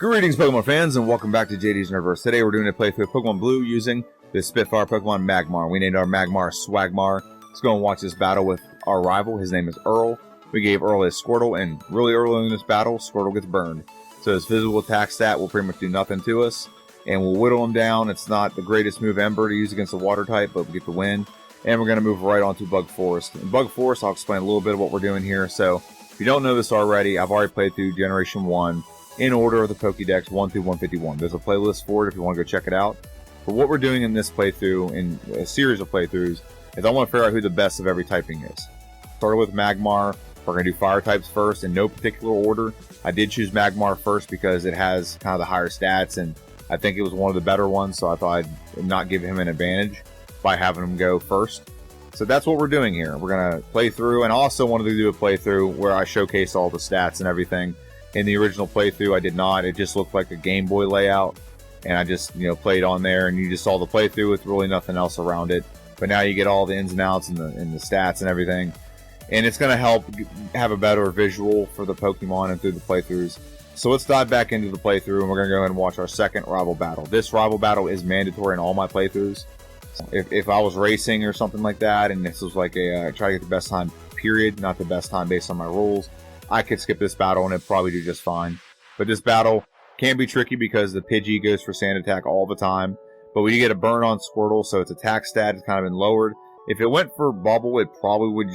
Greetings, Pokemon fans, and welcome back to JD's Universe. Today we're doing a playthrough of Pokemon Blue using the Spitfire Pokemon Magmar. We named our Magmar Swagmar. Let's go and watch this battle with our rival. His name is Earl. We gave Earl his Squirtle, and really early in this battle, Squirtle gets burned. So his physical attack stat will pretty much do nothing to us, and we'll whittle him down. It's not the greatest move Ember to use against a water type, but we get the win. And we're going to move right on to Bug Forest. In Bug Forest, I'll explain a little bit of what we're doing here. So if you don't know this already, I've already played through Generation 1 in order of the Pokédex 1 through 151. There's a playlist for it if you want to go check it out. But what we're doing in this playthrough, in a series of playthroughs, is I want to figure out who the best of every typing is. Started with Magmar. We're going to do fire types first in no particular order. I did choose Magmar first because it has kind of the higher stats, and I think it was one of the better ones, so I thought I'd not give him an advantage by having him go first. So that's what we're doing here. We're going to play through, and I also wanted to do a playthrough where I showcase all the stats and everything. In the original playthrough, I did not. It just looked like a Game Boy layout, and I just, played on there, and you just saw the playthrough with really nothing else around it. But now you get all the ins and outs and the stats and everything, and it's going to help have a better visual for the Pokemon and through the playthroughs. So let's dive back into the playthrough, and we're going to go ahead and watch our second rival battle. This rival battle is mandatory in all my playthroughs. If I was racing or something like that, and this was like a try to get the best time, period, not the best time based on my rules, I could skip this battle and it'd probably do just fine. But this battle can be tricky because the Pidgey goes for sand attack all the time. But we get a burn on Squirtle, so its attack stat has kind of been lowered. If it went for Bubble, it probably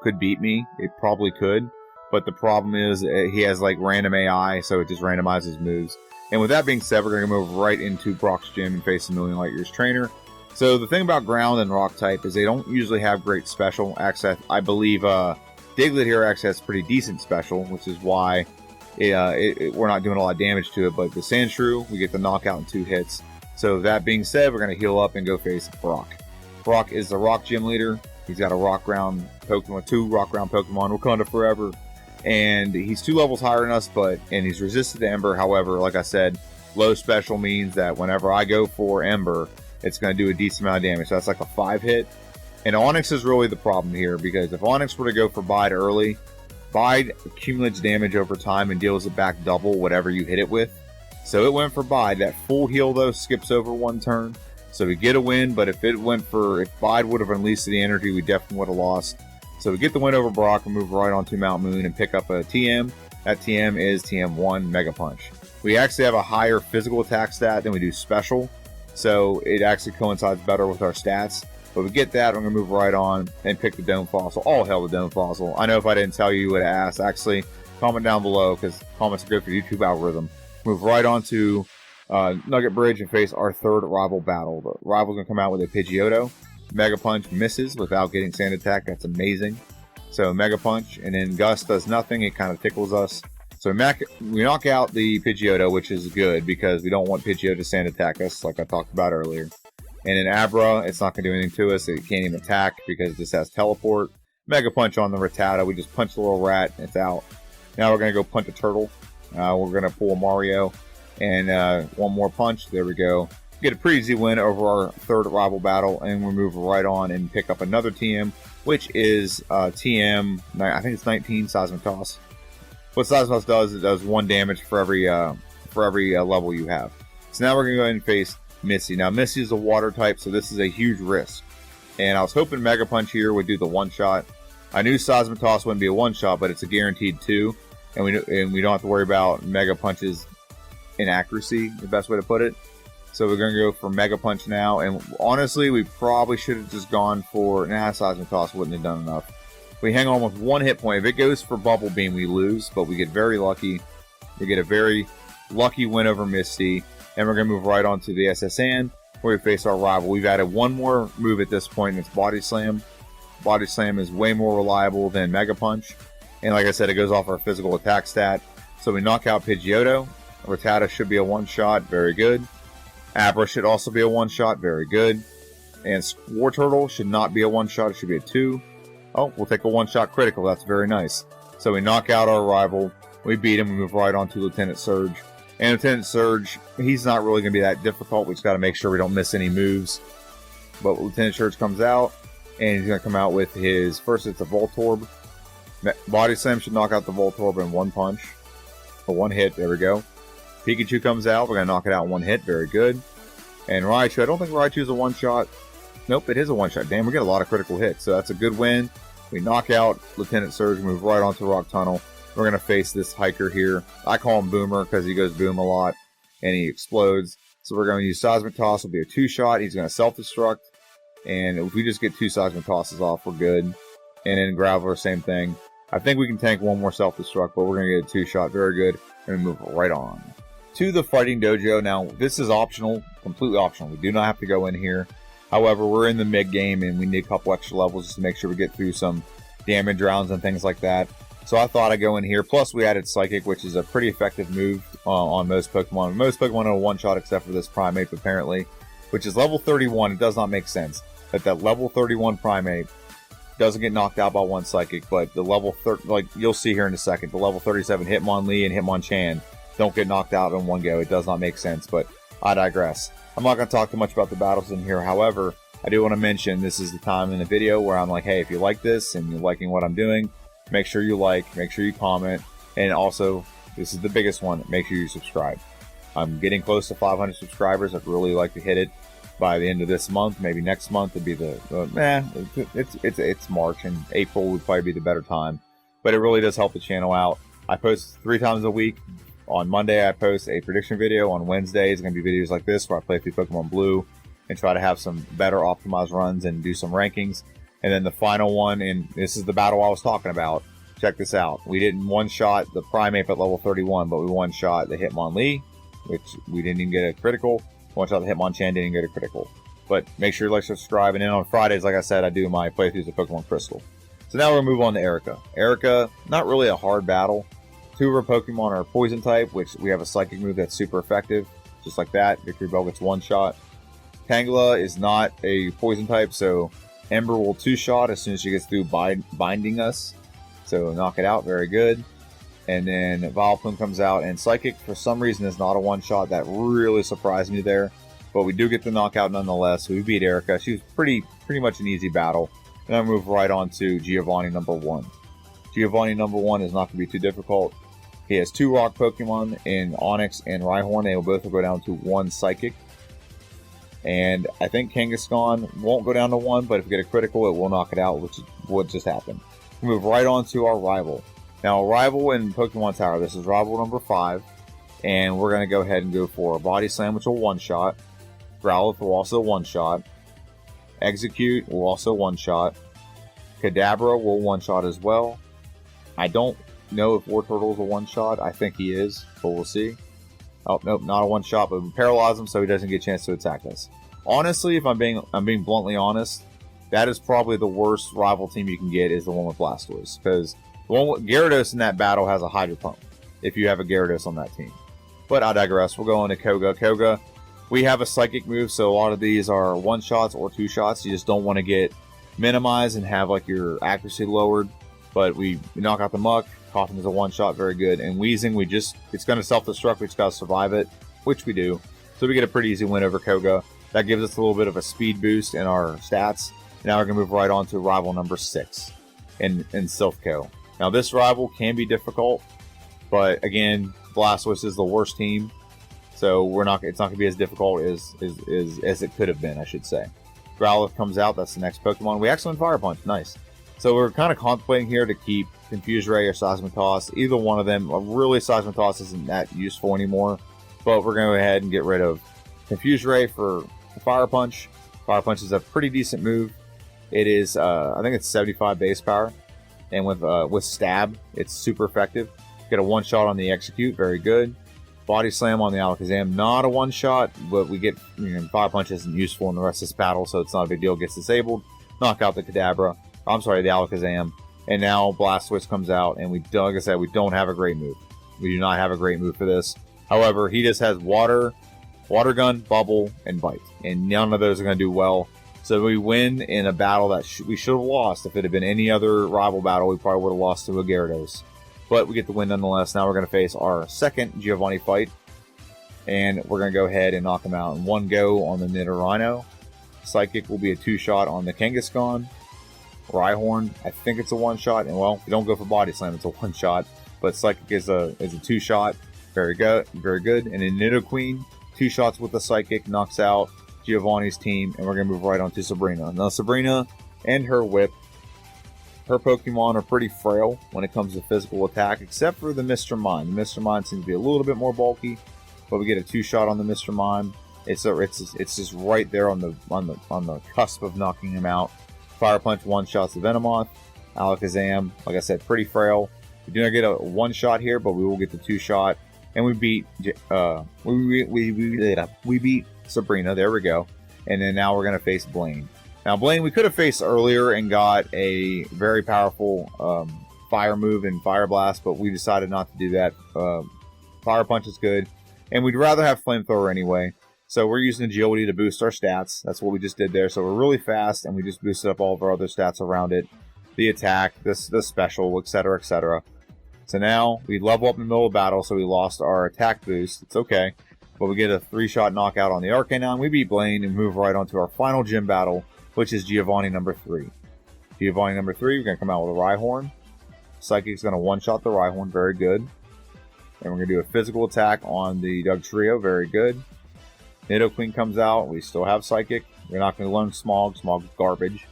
could beat me. It probably could. But the problem is he has like random AI, so it just randomizes moves. And with that being said, we're going to move right into Brock's gym and face a Million Light Years trainer. So the thing about ground and rock type is they don't usually have great special access. I believe Diglett here actually has pretty decent special, which is why we're not doing a lot of damage to it. But the Sandshrew, we get the knockout in 2 hits. So that being said, we're going to heal up and go face Brock. Brock is the rock gym leader. He's got a rock ground Pokemon, 2 rock ground Pokemon, Wakanda forever. And he's 2 levels higher than us, and he's resistant to Ember. However, like I said, low special means that whenever I go for Ember, it's going to do a decent amount of damage. So that's like a 5 hit. And Onix is really the problem here, because if Onix were to go for Bide early, Bide accumulates damage over time and deals it back double whatever you hit it with. So it went for Bide. That full heal, though, skips over 1 turn. So we get a win, but if Bide would have unleashed the energy, we definitely would have lost. So we get the win over Brock and move right on to Mount Moon and pick up a TM. That TM is TM1 Mega Punch. We actually have a higher physical attack stat than we do special, so it actually coincides better with our stats. But we get that, I'm going to move right on and pick the Dome Fossil. All hail the Dome Fossil. I know if I didn't tell you, you would have asked. Actually, comment down below, because comments are good for YouTube algorithm. Move right on to Nugget Bridge and face our third rival battle. The rival's going to come out with a Pidgeotto. Mega Punch misses without getting Sand Attack. That's amazing. So Mega Punch, and then Gust does nothing. It kind of tickles us. So we knock out the Pidgeotto, which is good, because we don't want Pidgeotto to Sand Attack us, like I talked about earlier. And in Abra, it's not going to do anything to us. It can't even attack because it just has Teleport. Mega Punch on the Rattata. We just punch the little rat, and it's out. Now we're going to go punch a turtle. We're going to pull a Mario. And 1 more punch. There we go. Get a pretty easy win over our third rival battle. And we move right on and pick up another TM, which is TM, I think it's 19, Seismitoss. What Seismitoss does, it does 1 damage for every level you have. So now we're going to go ahead and face Misty. Now, Misty is a water type, so this is a huge risk. And I was hoping Mega Punch here would do the 1-shot. I knew Seismitoss wouldn't be a 1-shot, but it's a guaranteed 2. And we don't have to worry about Mega Punch's inaccuracy, the best way to put it. So we're going to go for Mega Punch now. And honestly, we probably should have just gone for... Seismitoss wouldn't have done enough. We hang on with 1 hit point. If it goes for Bubble Beam, we lose, but we get very lucky. We get a very lucky win over Misty. And we're going to move right on to the SSN, where we face our rival. We've added 1 more move at this point, and it's Body Slam. Body Slam is way more reliable than Mega Punch. And like I said, it goes off our physical attack stat. So we knock out Pidgeotto. Rattata should be a 1-shot. Very good. Abra should also be a 1-shot. Very good. And Squirtle should not be a 1-shot. It should be a 2. Oh, we'll take a 1-shot critical. That's very nice. So we knock out our rival. We beat him. We move right on to Lieutenant Surge. And Lieutenant Surge, he's not really going to be that difficult. We just got to make sure we don't miss any moves. But Lieutenant Surge comes out, and he's going to come out with his... First, it's a Voltorb. Body Slam should knock out the Voltorb in 1 punch. For 1 hit, there we go. Pikachu comes out. We're going to knock it out in one hit. Very good. And Raichu, I don't think Raichu's a one-shot. Nope, it is a one-shot. Damn, we get a lot of critical hits. So that's a good win. We knock out Lieutenant Surge, move right onto Rock Tunnel. We're going to face this hiker here. I call him Boomer because he goes boom a lot and he explodes. So we're going to use Seismic Toss. It'll be a two-shot. He's going to self-destruct. And if we just get 2 Seismic Tosses off, we're good. And then Graveler, same thing. I think we can tank one more self-destruct, but we're going to get a 2-shot. Very good. And we move right on to the Fighting Dojo. Now, this is optional, completely optional. We do not have to go in here. However, we're in the mid-game, and we need a couple extra levels just to make sure we get through some damage rounds and things like that. So I thought I'd go in here. Plus, we added Psychic, which is a pretty effective move on most Pokemon. Most Pokemon are a one-shot except for this Primeape, apparently, which is level 31. It does not make sense that level 31 Primeape doesn't get knocked out by one Psychic, but the level 30, like you'll see here in a second, the level 37 Hitmonlee and Hitmonchan don't get knocked out in one go. It does not make sense, but I digress. I'm not going to talk too much about the battles in here. However, I do want to mention this is the time in the video where I'm like, hey, if you like this and you're liking what I'm doing, make sure you like, make sure you comment, and also, this is the biggest one, make sure you subscribe. I'm getting close to 500 subscribers. I'd really like to hit it by the end of this month, maybe next month would be it's March, and April would probably be the better time. But it really does help the channel out. I post 3 times a week. On Monday, I post a prediction video. On Wednesday, it's going to be videos like this where I play through Pokemon Blue and try to have some better optimized runs and do some rankings. And then the final one, and this is the battle I was talking about. Check this out. We didn't one-shot the Primeape at level 31, but we one-shot the Hitmonlee, which we didn't even get a critical. One-shot the Hitmonchan, didn't get a critical. But make sure you like, subscribe, and then on Fridays, like I said, I do my playthroughs of Pokemon Crystal. So now we're going to move on to Erica. Erica, not really a hard battle. 2 of her Pokemon are Poison type, which we have a Psychic move that's super effective. Just like that, Victory Bell gets 1-shot. Tangela is not a Poison type, so Ember will 2-shot as soon as she gets through binding us. So knock it out, very good. And then Vileplume comes out, and Psychic for some reason is not a 1-shot. That really surprised me there. But we do get the knockout nonetheless. So we beat Erica. She was pretty much an easy battle. And I move right on to Giovanni number 1. Giovanni number 1 is not going to be too difficult. He has 2 rock Pokemon in Onix and Rhyhorn. They will both go down to 1 Psychic. And I think Kangaskhan won't go down to 1, but if we get a critical, it will knock it out, which is what just happened. We move right on to our rival. Now, a rival in Pokemon Tower, this is rival number 5. And we're going to go ahead and go for a Body Slam, which will 1-shot. Growlithe will also 1-shot. Execute will also 1-shot. Kadabra will 1-shot as well. I don't know if Wartortle is a 1-shot. I think he is, but we'll see. Oh, nope, not a 1-shot, but we paralyze him so he doesn't get a chance to attack us. Honestly, if I'm being bluntly honest, that is probably the worst rival team you can get is the one with Blastoise. Because the one with Gyarados in that battle has a Hydro Pump, if you have a Gyarados on that team. But I digress. We'll go into Koga. Koga, we have a Psychic move, so a lot of these are 1-shots or 2-shots. You just don't want to get minimized and have like your accuracy lowered. But we knock out the Muck. Coughing is a 1-shot, very good. And Wheezing, it's going to self-destruct, we just got to survive it, which we do. So we get a pretty easy win over Koga. That gives us a little bit of a speed boost in our stats. Now we're going to move right on to rival number 6 in Silphco. Now this rival can be difficult, but again, Blastoise is the worst team. So it's not going to be as difficult as it could have been, I should say. Growlithe comes out, that's the next Pokemon. We actually went Fire Punch, nice. So we're kind of contemplating here to keep Confuse Ray or Seismic Toss. Either one of them. Really, Seismic Toss isn't that useful anymore. But we're going to go ahead and get rid of Confuse Ray for Fire Punch. Fire Punch is a pretty decent move. It is, I think it's 75 base power. And with Stab, it's super effective. Get a 1-shot on the Execute, very good. Body Slam on the Alakazam, not a 1-shot, but we get, Fire Punch isn't useful in the rest of this battle, so it's not a big deal. Gets disabled. Knock out the Kadabra. I'm sorry, the Alakazam. And now Blastoise comes out, and like I said, we don't have a great move. We do not have a great move for this. However, he just has Water Gun, Bubble, and Bite. And none of those are going to do well. So we win in a battle that we should have lost. If it had been any other rival battle, we probably would have lost to a Gyarados. But we get the win nonetheless. Now we're going to face our second Giovanni fight. And we're going to go ahead and knock him out in one go on the Nidorino. Psychic will be a 2-shot on the Kangaskhan. Rhyhorn, I think it's a 1-shot. And well, if you don't go for Body Slam, it's a 1-shot. But Psychic is a 2-shot. Very good, very good. And then Nidoqueen, 2 shots with the Psychic, knocks out Giovanni's team, and we're going to move right on to Sabrina. Now, Sabrina and her Whip, her Pokemon are pretty frail when it comes to physical attack, except for the Mr. Mime. The Mr. Mime seems to be a little bit more bulky, but we get a 2-shot on the Mr. Mime. It's just right there on the cusp of knocking him out. Fire Punch 1-shots the Venomoth. Alakazam, like I said, pretty frail. We do not get a 1-shot here, but we will get the 2-shot. And we beat we beat Sabrina. There we go. And then now we're gonna face Blaine. Now Blaine, we could have faced earlier and got a very powerful fire move and Fire Blast, but we decided not to do that. Fire Punch is good, and we'd rather have Flamethrower anyway. So we're using Agility to boost our stats. That's what we just did there. So we're really fast, and we just boosted up all of our other stats around it. The attack, the special, etc., etc. So now we level up in the middle of battle, so we lost our attack boost. It's okay. But we get a 3-shot knockout on the Arcanine. We beat Blaine and move right on to our final gym battle, which is Giovanni number 3. Giovanni number 3, we're going to come out with a Rhyhorn. Psychic's going to 1-shot the Rhyhorn. Very good. And we're going to do a physical attack on the Dugtrio. Very good. Nidoqueen comes out. We still have Psychic. We're not going to learn Smog. Smog's garbage.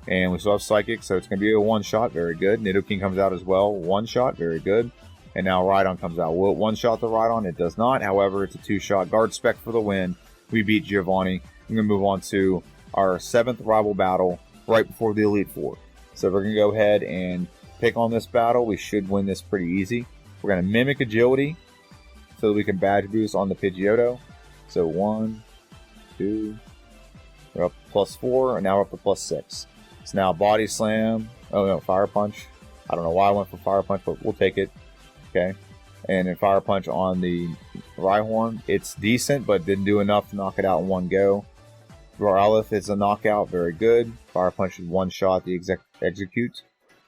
And we still have Psychic, so it's going to be a 1-shot. Very good. Nidoqueen comes out as well. 1-shot. Very good. And now Rhydon comes out. Will it 1-shot the Rhydon? It does not. However, it's a 2-shot. Guard Spec for the win. We beat Giovanni. We're going to move on to our 7th rival battle right before the Elite Four. So we're going to go ahead and pick on this battle. We should win this pretty easy. We're going to Mimic Agility so that we can badge boost on the Pidgeotto. So 1, 2, we're up to +4, and now we're up to +6. It's now Body Slam. Oh no, Fire Punch. I don't know why I went for Fire Punch, but we'll take it. Okay. And then Fire Punch on the Rhyhorn. It's decent, but didn't do enough to knock it out in one go. Growlithe is a knockout. Very good. Fire Punch is 1-shot the execute.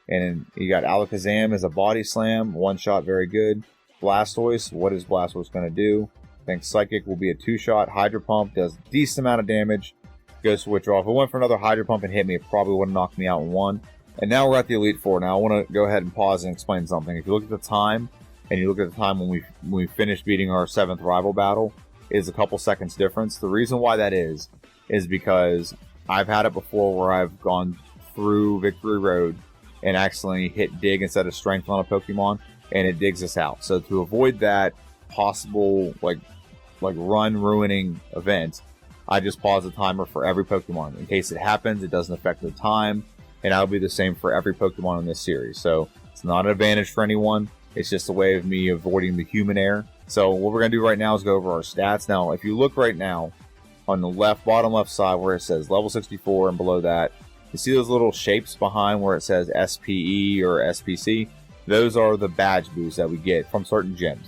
And then you got Alakazam as a Body Slam. 1-shot. Very good. Blastoise. What is Blastoise going to do? I think Psychic will be a 2-shot. Hydro Pump does a decent amount of damage. Goes to withdraw. If it went for another Hydro Pump and hit me, it probably would have knocked me out in one. And now we're at the Elite Four. Now I want to go ahead and pause and explain something. If you look at the time, and you look at the time when we finished beating our 7th rival battle, is a couple seconds difference. The reason why that is because I've had it before where I've gone through Victory Road and accidentally hit Dig instead of Strength on a Pokemon, and it digs us out. So to avoid that possible like run ruining event, I just pause the timer for every Pokemon. In case it happens, it doesn't affect the time, and that'll be the same for every Pokemon in this series. So it's not an advantage for anyone. It's just a way of me avoiding the human error. So what we're going to do right now is go over our stats. Now, if you look right now on the bottom left side where it says level 64 and below that, you see those little shapes behind where it says SPE or SPC? Those are the badge boosts that we get from certain gyms.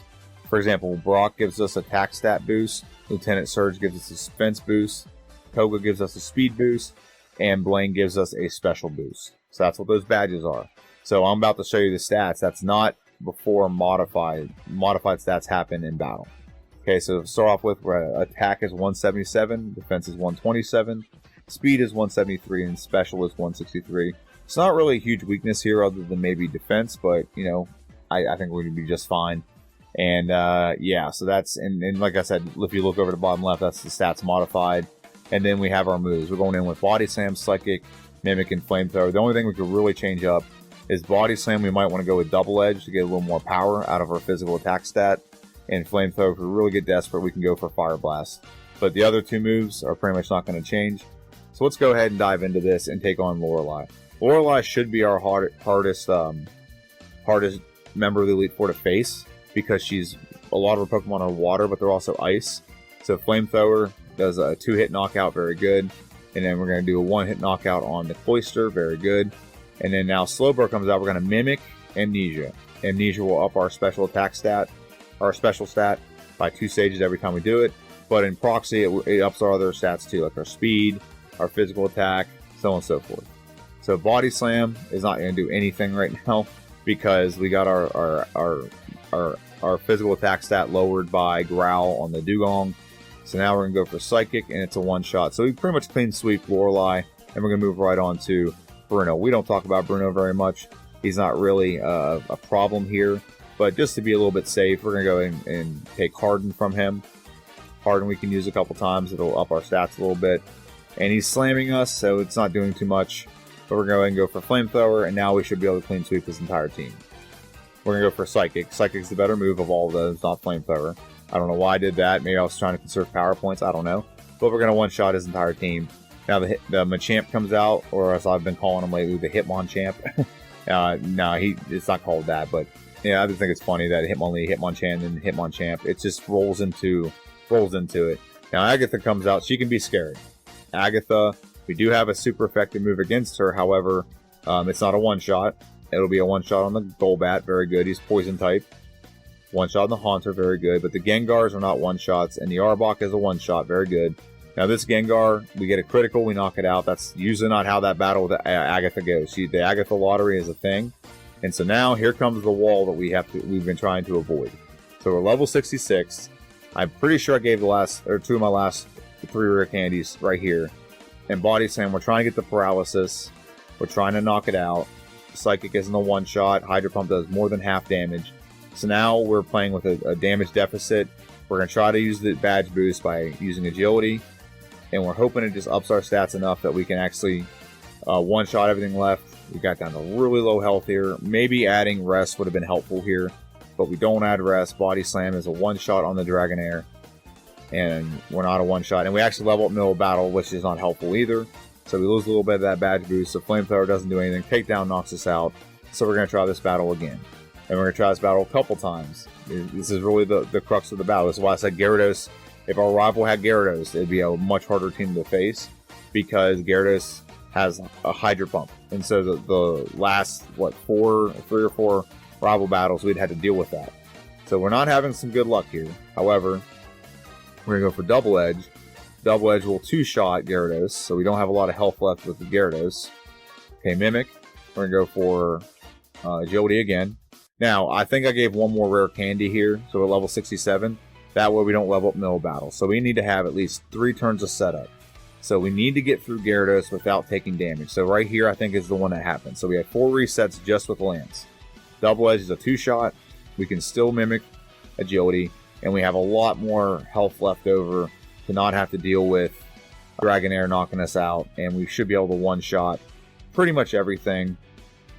For example, Brock gives us attack stat boost, Lieutenant Surge gives us a defense boost, Koga gives us a speed boost, and Blaine gives us a special boost. So that's what those badges are. So I'm about to show you the stats. That's not before modified stats happen in battle. Okay, so to start off with, attack is 177, defense is 127, speed is 173, and special is 163. It's not really a huge weakness here other than maybe defense, but, you know, I think we're going to be just fine. And, yeah, so that's, and like I said, if you look over the bottom left, that's the stats modified. And then we have our moves. We're going in with Body Slam, Psychic, Mimic, and Flamethrower. The only thing we could really change up is Body Slam. We might want to go with Double Edge to get a little more power out of our physical attack stat. And Flamethrower, if we really get desperate, we can go for Fire Blast. But the other two moves are pretty much not going to change. So let's go ahead and dive into this and take on Lorelei. Lorelei should be our hardest member of the Elite Four to face, because a lot of her Pokemon are water, but they're also ice. So Flamethrower does a 2-hit knockout, very good. And then we're going to do a 1-hit knockout on the Cloyster, very good. And then now Slowbro comes out, we're going to Mimic Amnesia. Amnesia will up our special attack stat, our special stat, by 2 stages every time we do it. But in Proxy, it ups our other stats too, like our speed, our physical attack, so on and so forth. So Body Slam is not going to do anything right now because we got our physical attack stat lowered by Growl on the Dugong. So now we're going to go for Psychic, and it's a 1-shot. So we pretty much clean sweep Lorelei, and we're going to move right on to Bruno. We don't talk about Bruno very much. He's not really a problem here. But just to be a little bit safe, we're going to go in and take Harden from him. Harden we can use a couple times. It'll up our stats a little bit. And he's slamming us, so it's not doing too much. But we're going to go for Flamethrower, and now we should be able to clean sweep this entire team. We're going to go for Psychic. Psychic's the better move of all of those, not Flamethrower. I don't know why I did that. Maybe I was trying to conserve power points. I don't know. But we're going to one-shot his entire team. Now the Machamp comes out, or as I've been calling him lately, the Hitmonchamp. No, it's not called that, but yeah, I just think it's funny that Hitmonchan, and Hitmonchamp. It just rolls into it. Now Agatha comes out. She can be scary. Agatha, we do have a super effective move against her. However, it's not a one-shot. It'll be a one-shot on the Golbat. Very good. He's poison type. One-shot on the Haunter. Very good. But the Gengars are not one-shots, and the Arbok is a one-shot. Very good. Now this Gengar, we get a critical, we knock it out. That's usually not how that battle with Agatha goes. The Agatha lottery is a thing. And so now here comes the wall that we've been trying to avoid. So we're level 66. I'm pretty sure I gave two of my last 3 rare candies right here. And Body Slam, we're trying to get the paralysis. We're trying to knock it out. Psychic isn't a one-shot. Hydro Pump does more than half damage. So now we're playing with a damage deficit. We're going to try to use the badge boost by using agility. And we're hoping it just ups our stats enough that we can actually one-shot everything left. We got down to really low health here. Maybe adding Rest would have been helpful here. But we don't add Rest. Body Slam is a one-shot on the Dragonair. And we're not a one-shot. And we actually level up middle of battle, which is not helpful either. So we lose a little bit of that badge boost. So Flamethrower doesn't do anything. Takedown knocks us out. So we're going to try this battle again. And we're going to try this battle a couple times. This is really the crux of the battle. This is why I said Gyarados. If our rival had Gyarados, it'd be a much harder team to face because Gyarados has a Hydro Pump. And so the last, 3 or 4 rival battles, we'd had to deal with that. So we're not having some good luck here. However, we're going to go for Double Edge. Double Edge will two-shot Gyarados, so we don't have a lot of health left with the Gyarados. Okay, Mimic. We're going to go for Agility again. Now, I think I gave one more rare candy here, so we're level 67. That way we don't level up middle battle. So we need to have at least 3 turns of setup. So we need to get through Gyarados without taking damage. So right here, I think, is the one that happens. So we have 4 resets just with Lance. Double Edge is a 2-shot. We can still Mimic Agility. And we have a lot more health left over to not have to deal with Dragonair knocking us out. And we should be able to one-shot pretty much everything.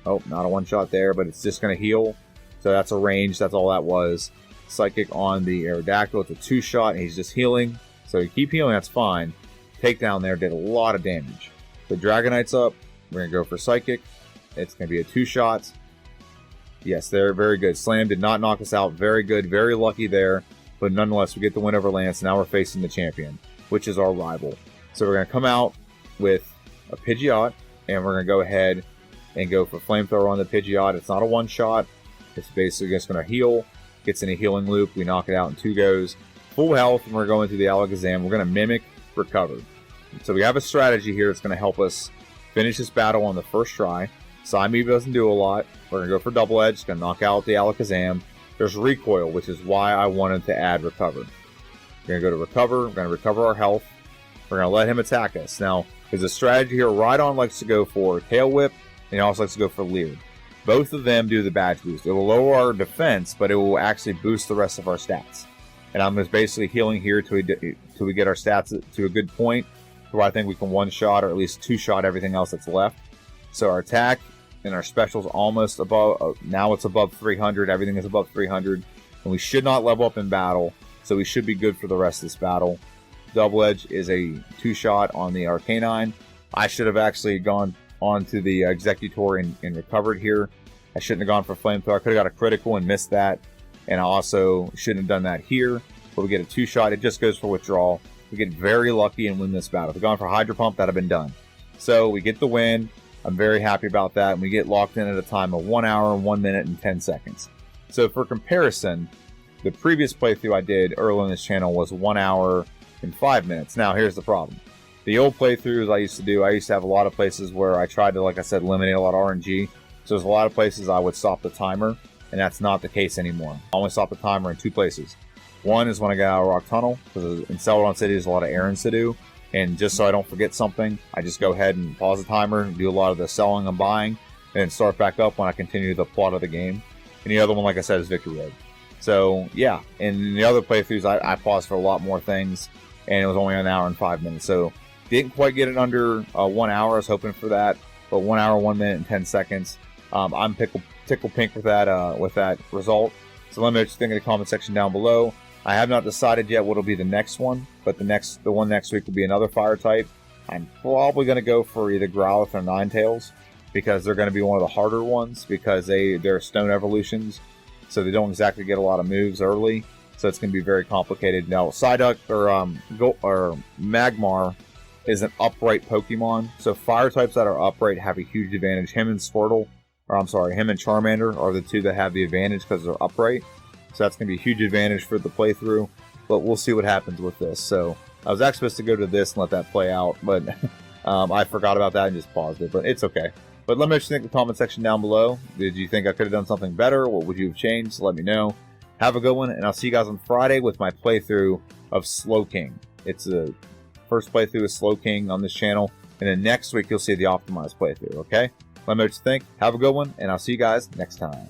Oh, not a one-shot there, but it's just going to heal. So that's a range. That's all that was. Psychic on the Aerodactyl. It's a 2-shot, and he's just healing. So you keep healing, that's fine. Takedown there did a lot of damage. The Dragonite's up. We're going to go for Psychic. It's going to be a 2-shot. Yes, they're very good. Slam did not knock us out. Very good. Very lucky there. But nonetheless, we get the win over Lance. Now we're facing the champion, which is our rival. So we're going to come out with a Pidgeot, and we're going to go ahead and go for Flamethrower on the Pidgeot. It's not a one-shot. It's basically just going to heal. Gets in a healing loop. We knock it out in 2 goes. Full health, and we're going to the Alakazam. We're going to Mimic, Recover. So we have a strategy here that's going to help us finish this battle on the first try. Psymew doesn't do a lot. We're going to go for Double Edge. It's going to knock out the Alakazam. There's Recoil, which is why I wanted to add Recover. We're going to go to Recover. We're going to recover our health. We're going to let him attack us. Now, there's a strategy here. Rhydon likes to go for Tail Whip, and he also likes to go for Leer. Both of them do the badge boost. It will lower our defense, but it will actually boost the rest of our stats. And I'm just basically healing here till we get our stats to a good point where I think we can one-shot or at least two-shot everything else that's left. So our attack and our special's almost above, now it's above 300. Everything is above 300. And we should not level up in battle, so we should be good for the rest of this battle. Double Edge is a 2-shot on the Arcanine. I should have actually gone onto the Executor and recovered here. I shouldn't have gone for Flamethrower. I could have got a critical and missed that. And I also shouldn't have done that here. But we get a 2-shot. It just goes for withdrawal. We get very lucky and win this battle. If we'd gone for Hydro Pump, that would have been done. So we get the win. I'm very happy about that. And we get locked in at a time of 1 hour, 1 minute, and 10 seconds. So for comparison, the previous playthrough I did early on this channel was 1 hour and 5 minutes. Now here's the problem. The old playthroughs I used to have a lot of places where I tried to, like I said, eliminate a lot of RNG. So there's a lot of places I would stop the timer, and that's not the case anymore. I only stop the timer in 2 places. One is when I get out of Rock Tunnel, because in Celadon City there's a lot of errands to do, and just so I don't forget something, I just go ahead and pause the timer, do a lot of the selling and buying, and then start back up when I continue the plot of the game. and the other one, like I said, is Victory Road. So yeah, in the other playthroughs, I paused for a lot more things, and it was only an hour and 5 minutes. So didn't quite get it under 1 hour. I was hoping for that, but 1 hour, 1 minute, and 10 seconds. I'm tickled pink with that result. So let me know what you think in the comment section down below. I have not decided yet what'll be the next one, but the one next week will be another fire type. I'm probably going to go for either Growlithe or Ninetales, because they're going to be one of the harder ones, because they're stone evolutions, so they don't exactly get a lot of moves early, so it's going to be very complicated. Now, Psyduck or Magmar is an upright Pokemon, so fire types that are upright have a huge advantage. Him and Charmander are the two that have the advantage because they're upright, so that's going to be a huge advantage for the playthrough, but we'll see what happens with this. So I was actually supposed to go to this and let that play out, but I forgot about that and just paused it, but it's okay. But let me know what you think in the comment section down below. Did you think I could have done something better? What would you have changed? Let me know. Have a good one, and I'll see you guys on Friday with my playthrough of Slowking. It's the first playthrough of Slowking on this channel, and then next week you'll see the optimized playthrough, okay? Let me know what you think. Have a good one, and I'll see you guys next time.